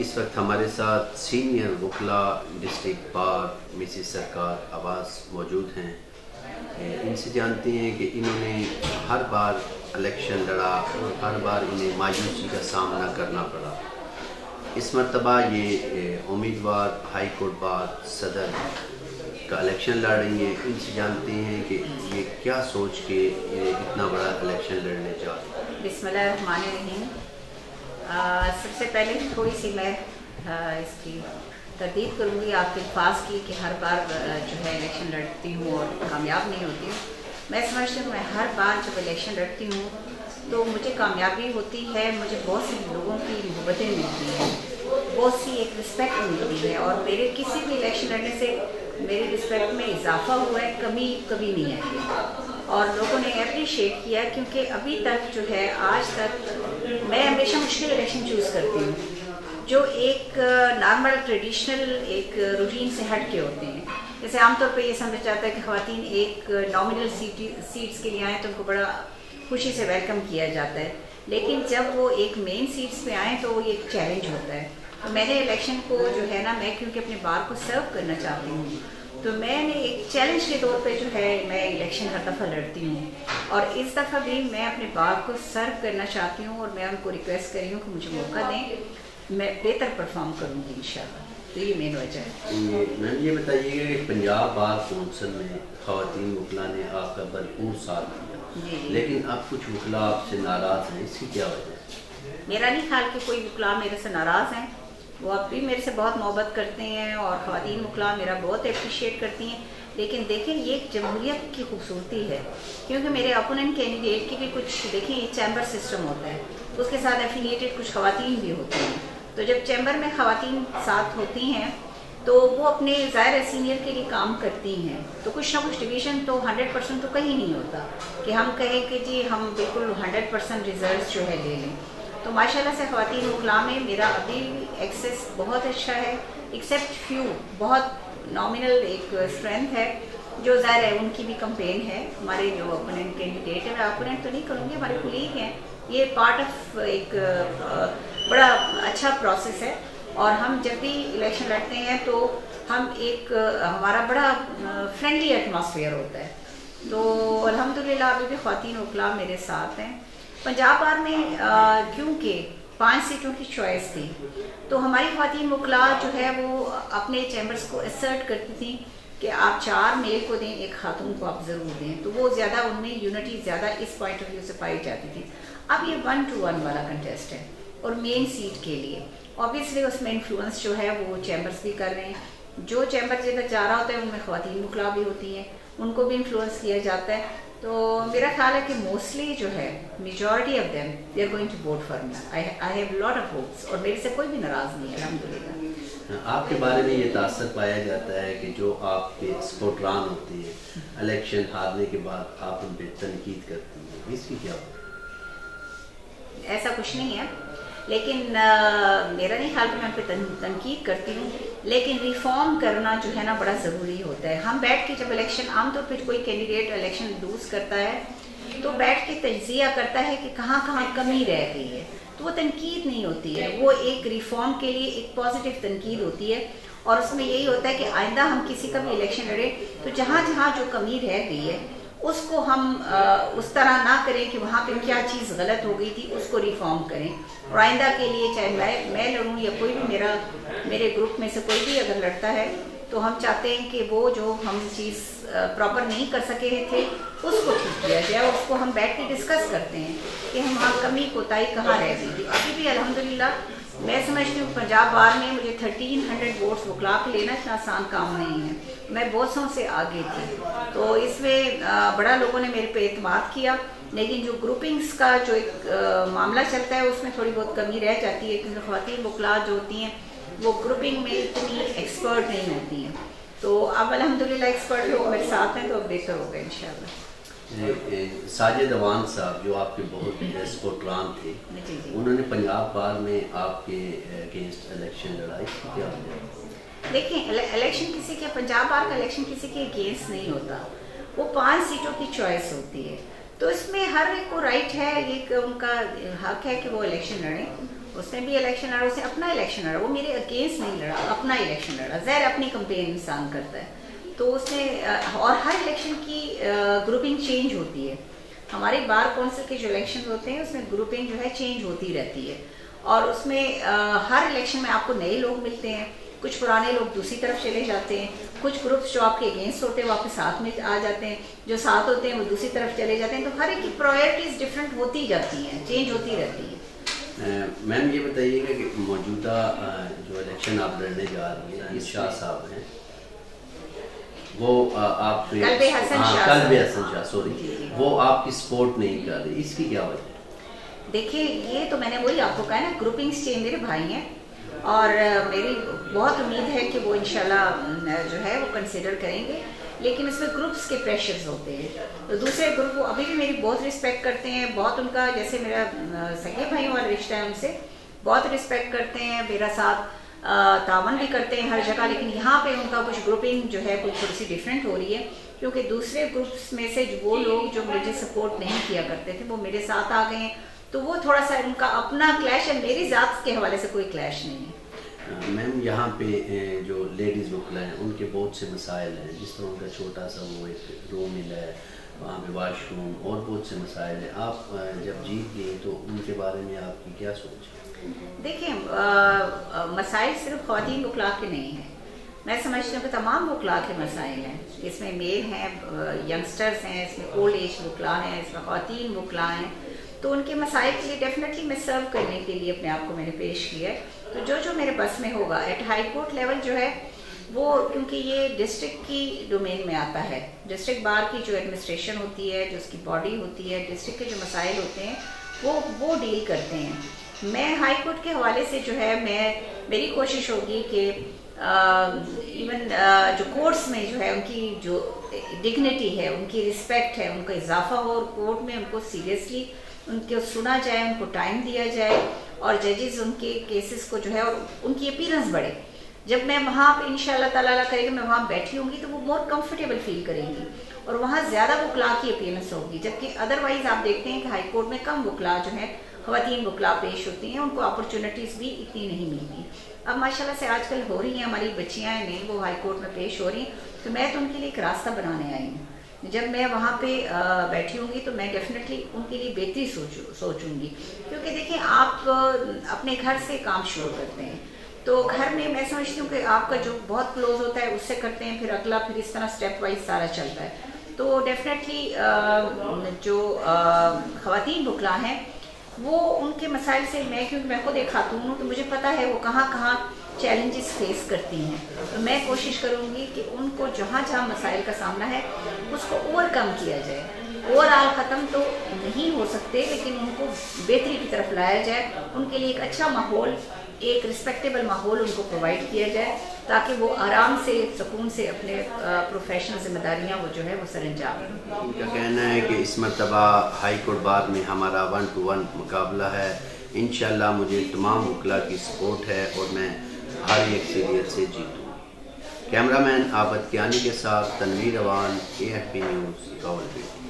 इस वक्त हमारे साथ सीनियर वकला डिस्ट्रिक्ट बार मिसिस सरकार आवाज़ मौजूद हैं। इनसे जानते हैं कि इन्होंने हर बार इलेक्शन लड़ा और हर बार इन्हें मायूसी का सामना करना पड़ा। इस मरतबा ये उम्मीदवार हाई कोर्ट बार सदर का इलेक्शन लड़ रही हैं। इनसे जानते हैं कि ये क्या सोच के ये इतना बड़ा इलेक्शन लड़ने जा रहे हैं। बिस्मिल्लाहिर्रहमानिर्रहीम। सबसे पहले थोड़ी सी मैं इसकी तरदीद करूँगी आपके अल्फाज की कि हर बार जो है इलेक्शन लड़ती हूँ और कामयाब नहीं होती हूँ। मैं समझती हूँ मैं हर बार जब इलेक्शन लड़ती हूँ तो मुझे कामयाबी होती है, मुझे बहुत से लोगों की मोहब्बतें मिलती हैं, बहुत सी एक रिस्पेक्ट मिलती है और मेरे किसी भी इलेक्शन लड़ने से मेरी रिस्पेक्ट में इजाफा हुआ है, कमी कभी नहीं आई और लोगों ने अप्रिशिएट किया। क्योंकि अभी तक जो है आज तक मैं हमेशा मुश्किल इलेक्शन चूज़ करती हूँ जो एक नॉर्मल ट्रेडिशनल एक रूटीन से हट के होते हैं। जैसे आमतौर पे ये समझा जाता है कि ख़वातीन एक नॉमिनल सीट्स के लिए आएँ तो उनको बड़ा खुशी से वेलकम किया जाता है, लेकिन जब वो एक मेन सीट्स पे आएँ तो ये एक चैलेंज होता है। तो मैंने इलेक्शन को जो है ना, मैं क्योंकि अपने बार को सर्व करना चाहती हूँ तो मैंने एक चैलेंज के तौर पे जो है मैं इलेक्शन हर दफ़ा लड़ती हूँ और इस दफ़ा भी मैं अपने बार को सर्व करना चाहती हूँ और मैं उनको रिक्वेस्ट कर रही हूँ कि मुझे मौका दें, मैं बेहतर परफॉर्म करूँगी इंशाल्लाह। तो ये मेन वजह है। मैम ये बताइएगा कि पंजाब बार कौंसिल में ख़वातीन वकला ने आपका भरपूर साथ दिया, लेकिन अब कुछ वकला आपसे नाराज़ हैं, इसकी क्या वजह है? मेरा नहीं ख्याल कि कोई वकला मेरे से नाराज़ हैं, वो अब भी मेरे से बहुत मोहब्बत करते हैं और ख़वातीन वकला मेरा बहुत अप्रिशिएट करती हैं। लेकिन देखें ये एक जमहूरियत की खूबसूरती है क्योंकि मेरे अपोनेंट कैंडिडेट की भी कुछ देखें, ये चैम्बर सिस्टम होता है, उसके साथ एफिलिएटेड कुछ ख़वातीन भी होती हैं। तो जब चैम्बर में ख़वातीन साथ होती हैं तो वो अपने ज़ाहिर सीनियर के लिए काम करती हैं, तो कुछ ना कुछ डिवीज़न तो 100% तो कहीं नहीं होता कि हम कहें कि जी हम बिल्कुल 100% रिजल्ट जो है ले लें। तो माशाल्लाह से ख़वातीन वकला में मेरा अभी एक्सेस बहुत अच्छा है, एक्सेप्ट फ्यू बहुत नॉमिनल एक स्ट्रेंथ है जो ज़ाहिर है उनकी भी कंपेन है। हमारे जो अपोनेंट कैंडिडेट है, मैं अपोनेंट तो नहीं करूँगी, हमारे कुलीग हैं, ये पार्ट ऑफ एक बड़ा अच्छा प्रोसेस है और हम जब भी इलेक्शन लड़ते हैं तो हम एक हमारा बड़ा फ्रेंडली एटमॉस्फेयर होता है। तो अल्हम्दुलिल्लाह अभी भी ख़वातीन वकला मेरे साथ हैं। पंजाब बार में क्योंकि 5 सीटों की चॉइस थी तो हमारी ख़वातीन वकला जो है वो अपने चैम्बर्स को असर्ट करती थी कि आप 4 मेल को दें, एक खातून को आप ज़रूर दें, तो वो ज़्यादा उनमें यूनिटी ज़्यादा इस पॉइंट ऑफ व्यू से पाई जाती थी। अब ये 1 to 1 वाला कंटेस्ट है और मेन सीट के लिए ऑब्वियसली उसमें इन्फ्लुएंस जो है वो चैम्बर्स भी कर रहे हैं। जो चैम्बर जिधर जा रहा होता है उनमें ख़वातीन वकला भी होती हैं, उनको भी इन्फ्लुएंस किया जाता है। तो मेरा ख्याल है कि मोस्टली जो है majority of them they are going to vote for me. I have lot of hopes और मेरे से कोई भी नाराज़ नहीं है अल्हम्दुलिल्लाह। आपके बारे में ये तासर पाया जाता है कि जो आपके स्पोर्टरान होते हैं इलेक्शन हारने के बाद आप उन पर तनकीद करती हैं, इसकी क्या वजह? ऐसा कुछ नहीं है, लेकिन मेरा नहीं ख्याल कि मैं उन पर तनकीद करती हूँ, लेकिन रिफॉर्म करना जो है ना बड़ा ज़रूरी होता है। हम बैठ के जब इलेक्शन आमतौर पर कोई कैंडिडेट इलेक्शन लूज़ करता है तो बैठ के तज्जिया करता है कि कहाँ कहाँ कमी रह गई है, तो वो तनकीद नहीं होती है, वो एक रिफॉर्म के लिए एक पॉजिटिव तनकीद होती है और उसमें यही होता है कि आइंदा हम किसी का भी इलेक्शन लड़े तो जहाँ जहाँ जो कमी रह गई है उसको हम उस तरह ना करें कि वहाँ पे क्या चीज़ गलत हो गई थी, उसको रिफॉर्म करें और आइंदा के लिए चाहे मैं लड़ूँ या कोई भी मेरे ग्रुप में से कोई भी अगर लड़ता है तो हम चाहते हैं कि वो जो हम चीज़ प्रॉपर नहीं कर सके थे उसको ठीक किया जाए, उसको हम बैठ के डिस्कस करते हैं कि हम वहाँ कमी कोताही कहाँ रह गई थी। अभी भी अल्हम्दुलिल्लाह मैं समझती हूँ पंजाब बार में मुझे 1300 वोट्स वकला के लेना इतना आसान काम नहीं है, मैं बहुत सौ से आगे थी। तो इसमें बड़ा लोगों ने मेरे पे एतमाद किया, लेकिन जो ग्रुपिंग्स का जो एक मामला चलता है उसमें थोड़ी बहुत कमी रह जाती है क्योंकि ख़वातीन वकला जो होती हैं वो ग्रुपिंग में इतनी एक्सपर्ट नहीं होती हैं। तो अब अल्हम्दुलिल्लाह एक्सपर्ट लोग मेरे साथ हैं तो अब बेहतर होगा इंशाल्लाह। साजिद अवान साहब जो आपके बहुत स्पोर्टरान थे, उन्होंने पंजाब बार में आपके अगेंस्ट इलेक्शन लड़ाई, क्या वजह? देखें इलेक्शन किसी के पंजाब बार का इलेक्शन किसी के अगेंस्ट नहीं होता, वो 5 सीटों की चॉइस होती है, तो इसमें हर एक को राइट है, एक उनका हक है कि वो इलेक्शन लड़ें اس نے بھی الیکشن لڑا, اس نے اپنا الیکشن لڑا, وہ میرے اگینسٹ نہیں لڑا, اپنا الیکشن لڑا. ظاہر اپنی کمپین انسان کرتا ہے, تو اس نے اور ہر الیکشن کی گروپنگ چینج ہوتی ہے. ہمارے بار کونسل کے جو الیکشن ہوتے ہیں اس میں گروپنگ جو ہے چینج ہوتی رہتی ہے, اور اس میں ہر الیکشن میں آپ کو نئے لوگ ملتے ہیں, کچھ پرانے لوگ دوسری طرف چلے جاتے ہیں, کچھ گروپس جو آپ کے اگینسٹ ہوتے ہیں وہ آپ کے ساتھ میں آ جاتے ہیں, جو ساتھ ہوتے ہیں وہ دوسری طرف چلے جاتے ہیں. تو ہر ایک کی پرائرٹیز ڈفرینٹ ہوتی جاتی ہیں, چینج ہوتی رہتی ہیں. میم یہ بتائیے گا کہ موجودہ جو الیکشن آپ لڑنے جا رہی ہیں, شاہ صاحب ہیں, وہ آپ قلب حسن شاہ سوری, وہ آپ کی سپورٹ نہیں کر رہی, اس کی کیا وجہ ہے؟ دیکھیں یہ تو میں نے وہی آپ کو کہا نا, گروپنگس چینج, میرے بھائی ہیں اور میری بہت امید ہے کہ وہ انشاءاللہ جو ہے وہ کنسیڈر کریں گے, لیکن اس میں گروپس کے پریشرز ہوتے ہیں. تو دوسرے گروپ وہ ابھی بھی میری بہت رسپیکٹ کرتے ہیں, بہت ان کا جیسے میرا سگے بھائیوں والا رشتہ ہے, ان سے بہت رسپیکٹ کرتے ہیں, میرا ساتھ تعاون بھی کرتے ہیں ہر جگہ. لیکن یہاں پہ ان کا کچھ گروپنگ جو ہے کچھ تھوڑی سی ڈفرینٹ ہو رہی ہے, کیونکہ دوسرے گروپس میں سے وہ لوگ جو مجھے سپورٹ نہیں کیا کرتے تھے وہ میرے ساتھ آ گئے ہیں, تو وہ تھوڑا سا ان کا اپنا کلیش ہے, میری ذات کے حوالے سے کوئی کلیش نہیں ہے. میم یہاں پہ جو لیڈیز وکلا ہیں ان کے بہت سے مسائل ہیں, جس طرح ان کا چھوٹا سا وہ ایک روم ملا ہے, وہاں پہ واش روم اور بہت سے مسائل ہیں. آپ جب جیت گئی تو ان کے بارے میں آپ کی کیا سوچ ہے؟ دیکھیں مسائل صرف خواتین وکلا کے نہیں ہیں, میں سمجھتی ہوں کہ تمام وکلا کے مسائل ہیں. اس میں میل ہیں, ینگسٹرز ہیں, اس میں اولڈ ایج وکلا ہیں, اس میں خواتین وکلا ہیں. تو ان کے مسائل کے لیے ڈیفینیٹلی میں سرو کرنے کے لیے اپنے آپ کو میں نے پیش کیا ہے. تو جو میرے بس میں ہوگا ایٹ ہائی کورٹ لیول جو ہے وہ, کیونکہ یہ ڈسٹرکٹ کی ڈومین میں آتا ہے, ڈسٹرکٹ بار کی جو ایڈمنسٹریشن ہوتی ہے, جو اس کی باڈی ہوتی ہے, ڈسٹرکٹ کے جو مسائل ہوتے ہیں وہ ڈیل کرتے ہیں. میں ہائی کورٹ کے حوالے سے جو ہے میری کوشش ہوگی کہ ایون جو کورٹس میں جو ہے ان کی جو ڈگنیٹی ہے, ان کی رسپیکٹ ہے, ان کا اضافہ ہو, اور کورٹ میں ان کو سیریسلی ان کو سنا جائے, ان کو ٹائم دیا جائے, اور ججز ان کے کیسز کو جو ہے اور ان کی اپیرنس بڑھے. جب میں وہاں پہ انشاءاللہ تعالیٰ کرے گا میں وہاں بیٹھی ہوں گی تو وہ مور کمفرٹیبل فیل کریں گی, اور وہاں زیادہ وکلا کی اپیرنس ہوگی. جبکہ ادروائز آپ دیکھتے ہیں کہ ہائی کورٹ میں کم وکلا جو ہیں, خواتین وکلا پیش ہوتی ہیں, ان کو اپرچونیٹیز بھی اتنی نہیں ملتی. اب ماشاءاللہ سے آج کل ہو رہی ہیں, ہماری بچیاں ہیں نہیں, وہ ہائی کورٹ میں پیش ہو رہی ہیں, تو میں تو ان کے لیے ایک راستہ بنانے آئی ہوں. جب میں وہاں پہ بیٹھی ہوں گی تو میں ڈیفینیٹلی ان کے لیے بہتری سوچوں گی, کیونکہ دیکھیں آپ اپنے گھر سے کام شروع کرتے ہیں, تو گھر میں سمجھتی ہوں کہ آپ کا جو بہت کلوز ہوتا ہے اس سے کرتے ہیں, پھر اگلا, پھر اس طرح اسٹیپ وائز سارا چلتا ہے. تو ڈیفینیٹلی جو خواتین وکلا ہیں وہ ان کے مسائل سے, کیونکہ میں خود ایک خاتون ہوں تو مجھے پتہ ہے وہ کہاں کہاں چیلنجز فیس کرتی ہیں. تو میں کوشش کروں گی کہ ان کو جہاں جہاں مسائل کا سامنا ہے اس کو اوور کم کیا جائے. اوور آل ختم تو نہیں ہو سکتے, لیکن ان کو بہتری کی طرف لایا جائے, ان کے لیے ایک اچھا ماحول, ایک رسپیکٹیبل ماحول ان کو پرووائڈ کیا جائے, تاکہ وہ آرام سے سکون سے اپنے پروفیشنل ذمہ داریاں وہ جو ہے وہ سر انجام دیں. ان کا کہنا ہے کہ اس مرتبہ ہائی کورٹ بار میں ہمارا 1-1 مقابلہ ہے. انشاءاللہ مجھے تمام وکلا کی سپورٹ ہے اور میں ہر ایک اکثریت سے جیتوں. کیمرہ مین عابد کیانی کے ساتھ تنویر اوان, AFP نیوز, راولپنڈی.